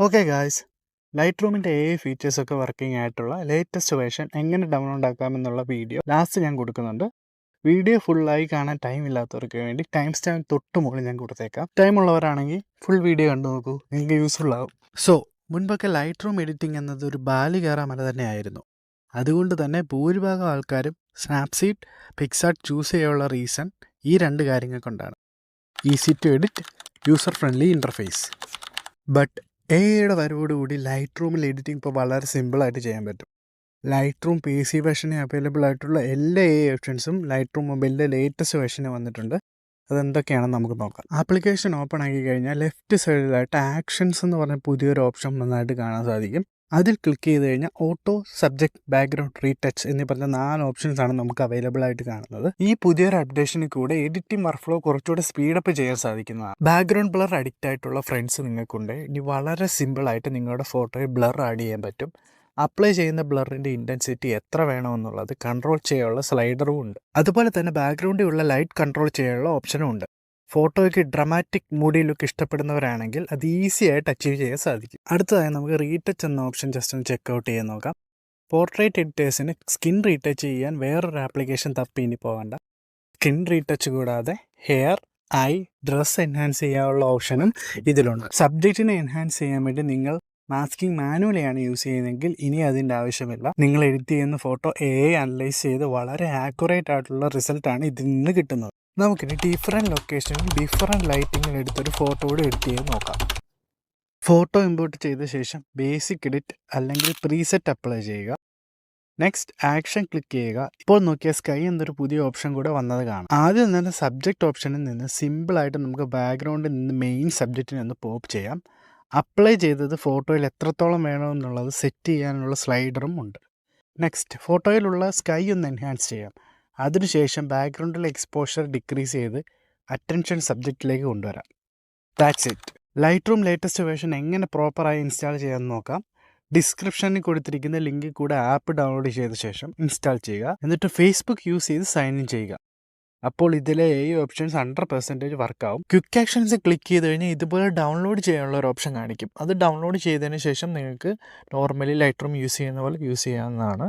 Okay guys, light റൂമിൻ്റെ ഫീച്ചേഴ്സൊക്കെ working ആയിട്ടുള്ള latest version എങ്ങനെ ഡൗൺലോഡ് ആക്കാമെന്നുള്ള വീഡിയോ ലാസ്റ്റ് ഞാൻ കൊടുക്കുന്നുണ്ട്. വീഡിയോ ഫുള്ളായി കാണാൻ ടൈം ഇല്ലാത്തവർക്ക് വേണ്ടി ടൈം സ്റ്റാമ്പ് തൊട്ട് മുകളിൽ ഞാൻ കൊടുത്തേക്കാം. ടൈം ഉള്ളവരാണെങ്കിൽ ഫുൾ വീഡിയോ കണ്ടു നോക്കൂ, നിങ്ങൾക്ക് യൂസ്ഫുൾ ആകും. സോ മുൻപൊക്കെ ലൈറ്റ് റൂം എഡിറ്റിംഗ് എന്നത് ഒരു ബാലികേറ മല തന്നെയായിരുന്നു. അതുകൊണ്ട് തന്നെ ഭൂരിഭാഗം ആൾക്കാരും സ്നാപ്സീഡ്, പിക്സാർട്ട് ചൂസ് ചെയ്യാനുള്ള റീസൺ ഈ രണ്ട് കാര്യങ്ങൾ കൊണ്ടാണ്. Easy to edit, user friendly interface. But എയുടെ വരവോടുകൂടി ലൈറ്റ് റൂമിൽ എഡിറ്റിംഗ് ഇപ്പോൾ വളരെ സിമ്പിളായിട്ട് ചെയ്യാൻ പറ്റും. ലൈറ്റ് റൂം PC വേർഷന് അവൈലബിൾ ആയിട്ടുള്ള എല്ലാ ഓപ്ഷൻസും ലൈറ്റ് റൂം മൊബൈലിൻ്റെ ലേറ്റസ്റ്റ് വേർഷന് വന്നിട്ടുണ്ട്. അതെന്തൊക്കെയാണെന്ന് നമുക്ക് നോക്കാം. ആപ്ലിക്കേഷൻ ഓപ്പൺ ആക്കി കഴിഞ്ഞാൽ ലെഫ്റ്റ് സൈഡിലായിട്ട് ആക്ഷൻസ് എന്ന് പറഞ്ഞ പുതിയൊരു ഓപ്ഷൻ നന്നായിട്ട് കാണാൻ സാധിക്കും. അതിൽ ക്ലിക്ക് ചെയ്ത് കഴിഞ്ഞാൽ ഓട്ടോ, സബ്ജക്ട്, ബാക്ക്ഗ്രൗണ്ട്, റീടച്ച് എന്നീ പറഞ്ഞ 4 ഓപ്ഷൻസ് ആണ് നമുക്ക് അവൈലബിൾ ആയിട്ട് കാണുന്നത്. ഈ പുതിയൊരു അപ്ഡേഷനിൽ കൂടെ എഡിറ്റിംഗ് വർക്ക് ഫ്ലോ കുറച്ചുകൂടെ സ്പീഡപ്പ് ചെയ്യാൻ സാധിക്കുന്നതാണ്. ബാക്ക്ഗ്രൗണ്ട് ബ്ലർ അഡിക്റ്റ് ആയിട്ടുള്ള ഫ്രണ്ട്സ് നിങ്ങൾക്കുണ്ട്. ഇനി വളരെ സിമ്പിളായിട്ട് നിങ്ങളുടെ ഫോട്ടോയിൽ ബ്ലർ ആഡ് ചെയ്യാൻ പറ്റും. അപ്ലൈ ചെയ്യുന്ന ബ്ലറിൻ്റെ ഇൻറ്റൻസിറ്റി എത്ര വേണമെന്നുള്ളത് കൺട്രോൾ ചെയ്യാനുള്ള സ്ലൈഡറും ഉണ്ട്. അതുപോലെ തന്നെ ബാക്ക്ഗ്രൗണ്ടിൽ ഉള്ള ലൈറ്റ് കൺട്രോൾ ചെയ്യാനുള്ള ഓപ്ഷനും ഉണ്ട്. ഫോട്ടോയ്ക്ക് ഡ്രമാറ്റിക് മൂഡി ലുക്ക് ഇഷ്ടപ്പെടുന്നവരാണെങ്കിൽ അത് ഈസി ആയിട്ട് അച്ചീവ് ചെയ്യാൻ സാധിക്കും. അടുത്തതായി നമുക്ക് റീടച്ച് എന്ന ഓപ്ഷൻ ജസ്റ്റ് ഒന്ന് ചെക്കൗട്ട് ചെയ്യാൻ നോക്കാം. പോർട്രേറ്റ് എഡിറ്റേഴ്സിന് സ്കിൻ റീടച്ച് ചെയ്യാൻ വേറൊരു ആപ്ലിക്കേഷൻ തപ്പി ഇനി പോകണ്ട. സ്കിൻ റീടച്ച് കൂടാതെ ഹെയർ, ഐ, ഡ്രസ് എൻഹാൻസ് ചെയ്യാനുള്ള ഓപ്ഷനും ഇതിലുണ്ട്. സബ്ജക്റ്റിനെ എൻഹാൻസ് ചെയ്യാൻ വേണ്ടി നിങ്ങൾ മാസ്കിംഗ് മാനുവലിയാണ് യൂസ് ചെയ്യുന്നതെങ്കിൽ ഇനി അതിൻ്റെ ആവശ്യമില്ല. നിങ്ങൾ എഡിറ്റ് ചെയ്യുന്ന ഫോട്ടോ AI അനലൈസ് ചെയ്ത് വളരെ ആക്യുറേറ്റ് ആയിട്ടുള്ള റിസൾട്ടാണ് ഇതിൽ നിന്ന് കിട്ടുന്നത്. നമുക്കിനി ഡിഫറെൻറ്റ് ലൊക്കേഷനിൽ ഡിഫറെൻറ്റ് ലൈറ്റിങ്ങിൽ എടുത്തൊരു ഫോട്ടോ കൂടെ എഡിറ്റ് ചെയ്ത് നോക്കാം. ഫോട്ടോ ഇമ്പോർട്ട് ചെയ്ത ശേഷം ബേസിക് എഡിറ്റ് അല്ലെങ്കിൽ പ്രീസെറ്റ് അപ്ലൈ ചെയ്യുക. നെക്സ്റ്റ് ആക്ഷൻ ക്ലിക്ക് ചെയ്യുക. ഇപ്പോൾ നോക്കിയ സ്കൈ എന്നൊരു പുതിയ ഓപ്ഷൻ കൂടെ വന്നത് കാണാം. ആദ്യം തന്നെ സബ്ജക്റ്റ് ഓപ്ഷനിൽ നിന്ന് സിമ്പിളായിട്ട് നമുക്ക് ബാക്ക്ഗ്രൗണ്ടിൽ നിന്ന് മെയിൻ സബ്ജക്റ്റിനെ ഒന്ന് പോപ്പ് ചെയ്യാം. അപ്ലൈ ചെയ്തത് ഫോട്ടോയിൽ എത്രത്തോളം വേണമെന്നുള്ളത് സെറ്റ് ചെയ്യാനുള്ള സ്ലൈഡറും ഉണ്ട്. നെക്സ്റ്റ് ഫോട്ടോയിലുള്ള സ്കൈ ഒന്ന് എൻഹാൻസ് ചെയ്യാം. അതിനുശേഷം ബാക്ക്ഗ്രൗണ്ടിലെ എക്സ്പോഷർ ഡിക്രീസ് ചെയ്ത് അറ്റൻഷൻ സബ്ജക്റ്റിലേക്ക് കൊണ്ടുവരാം. That's it. Light room latest version എങ്ങനെ പ്രോപ്പറായി ഇൻസ്റ്റാൾ ചെയ്യാമെന്ന് നോക്കാം. ഡിസ്ക്രിപ്ഷനിൽ കൊടുത്തിരിക്കുന്ന ലിങ്കിൽ കൂടെ ആപ്പ് ഡൗൺലോഡ് ചെയ്ത ശേഷം ഇൻസ്റ്റാൾ ചെയ്യുക. എന്നിട്ട് ഫേസ്ബുക്ക് യൂസ് ചെയ്ത് സൈൻ ഇൻ ചെയ്യുക. അപ്പോൾ ഇതിലെ ഓപ്ഷൻസ് 100% വർക്കാവും. ക്വിക്ക് ആക്ഷൻസ് ക്ലിക്ക് ചെയ്ത് കഴിഞ്ഞാൽ ഇതുപോലെ ഡൗൺലോഡ് ചെയ്യാനുള്ള ഒരു ഓപ്ഷൻ കാണിക്കും. അത് ഡൗൺലോഡ് ചെയ്തതിന് ശേഷം നിങ്ങൾക്ക് നോർമലി ലൈറ്റ് റൂം യൂസ് ചെയ്യുന്ന പോലെ യൂസ് ചെയ്യാവുന്നതാണ്.